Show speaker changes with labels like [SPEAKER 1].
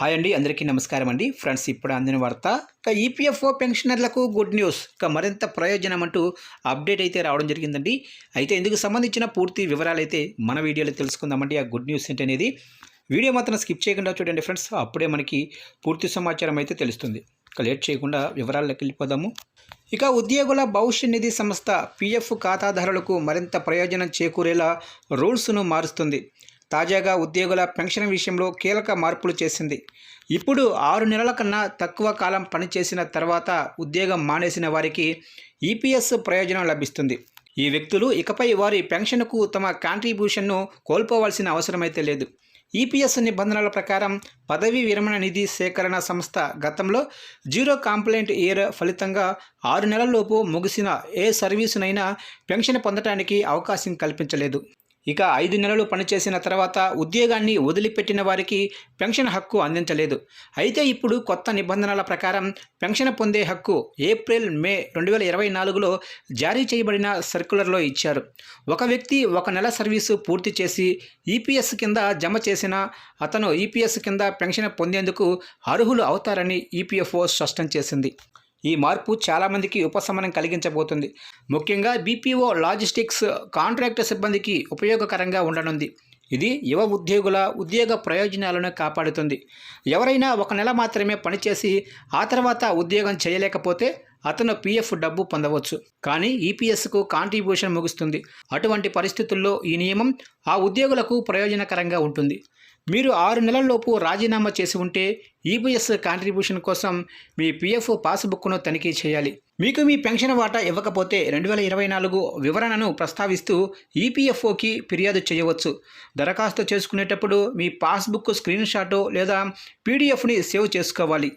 [SPEAKER 1] Hi అండి, అందరికీ నమస్కారం అండి. ఫ్రెండ్స్, ఇప్పుడు అందిన వార్త ఈపీఎఫ్ఓ పెన్షనర్లకు గుడ్ న్యూస్. మరింత ప్రయోజనం అంటూ అప్డేట్ అయితే రావడం జరిగిందండి. అయితే ఇందుకు సంబంధించిన పూర్తి వివరాలు అయితే మన వీడియోలో తెలుసుకుందామండి. ఆ గుడ్ న్యూస్ ఏంటనేది వీడియో మాత్రం స్కిప్ చేయకుండా చూడండి ఫ్రెండ్స్. అప్పుడే మనకి పూర్తి సమాచారం అయితే తెలుస్తుంది. లేట్ చేయకుండా వివరాల్లోకి వెళ్ళిపోదాము. ఇక ఉద్యోగుల భవిష్య నిధి సంస్థ పీఎఫ్ ఖాతాదారులకు మరింత ప్రయోజనం చేకూరేలా రూల్స్ను మారుస్తుంది. తాజాగా ఉద్యోగుల పెన్షన్ విషయంలో కీలక మార్పులు చేసింది. ఇప్పుడు 6 నెలల కన్నా తక్కువ కాలం పనిచేసిన తర్వాత ఉద్యోగం మానేసిన వారికి ఈపీఎస్ ప్రయోజనం లభిస్తుంది. ఈ వ్యక్తులు ఇకపై వారి పెన్షన్కు తమ కాంట్రిబ్యూషన్ను కోల్పోవాల్సిన అవసరమైతే లేదు. ఈపీఎస్ నిబంధనల ప్రకారం పదవీ విరమణ నిధి సేకరణ సంస్థ గతంలో జీరో కాంప్లైంట్ ఇయర్ ఫలితంగా 6 నెలల్లోపు ముగిసిన ఏ సర్వీసునైనా పెన్షన్ పొందడానికి అవకాశం కల్పించలేదు. ఇక 5 నెలలు పనిచేసిన తర్వాత ఉద్యోగాన్ని వదిలిపెట్టిన వారికి పెన్షన్ హక్కు అందించలేదు. అయితే ఇప్పుడు కొత్త నిబంధనల ప్రకారం పెన్షన్ పొందే హక్కు ఏప్రిల్, మే 2024లో జారీ చేయబడిన సర్క్యులర్లో ఇచ్చారు. ఒక వ్యక్తి 1 నెల సర్వీసు పూర్తి చేసి ఈపీఎస్ కింద జమ చేసిన అతను ఈపీఎస్ కింద పెన్షన్ పొందేందుకు అర్హులు అవుతారని ఈపీఎఫ్ఓ స్పష్టం చేసింది. ఈ మార్పు చాలామందికి ఉపశమనం కలిగించబోతుంది. ముఖ్యంగా బీపీఓ, లాజిస్టిక్స్, కాంట్రాక్ట్ సిబ్బందికి ఉపయోగకరంగా ఉండనుంది. ఇది యువ ఉద్యోగుల ఉద్యోగ ప్రయోజనాలను కాపాడుతుంది. ఎవరైనా 1 నెల మాత్రమే పనిచేసి ఆ తర్వాత ఉద్యోగం చేయలేకపోతే అతను పీఎఫ్ డబ్బు పొందవచ్చు, కానీ ఈపీఎస్కు కాంట్రిబ్యూషన్ ముగుస్తుంది. అటువంటి పరిస్థితుల్లో ఈ నియమం ఆ ఉద్యోగులకు ప్రయోజనకరంగా ఉంటుంది. మీరు 6 నెలల్లోపు రాజీనామా చేసి ఉంటే ఈపీఎస్ కాంట్రిబ్యూషన్ కోసం మీ పీఎఫ్ పాస్బుక్ను తనిఖీ చేయాలి. మీకు మీ పెన్షన్ వాటా ఇవ్వకపోతే 2024 వివరణను ప్రస్తావిస్తూ ఈపీఎఫ్ఓకి ఫిర్యాదు చేయవచ్చు. దరఖాస్తు చేసుకునేటప్పుడు మీ పాస్బుక్ స్క్రీన్ షాట్ లేదా పీడిఎఫ్ని సేవ్ చేసుకోవాలి.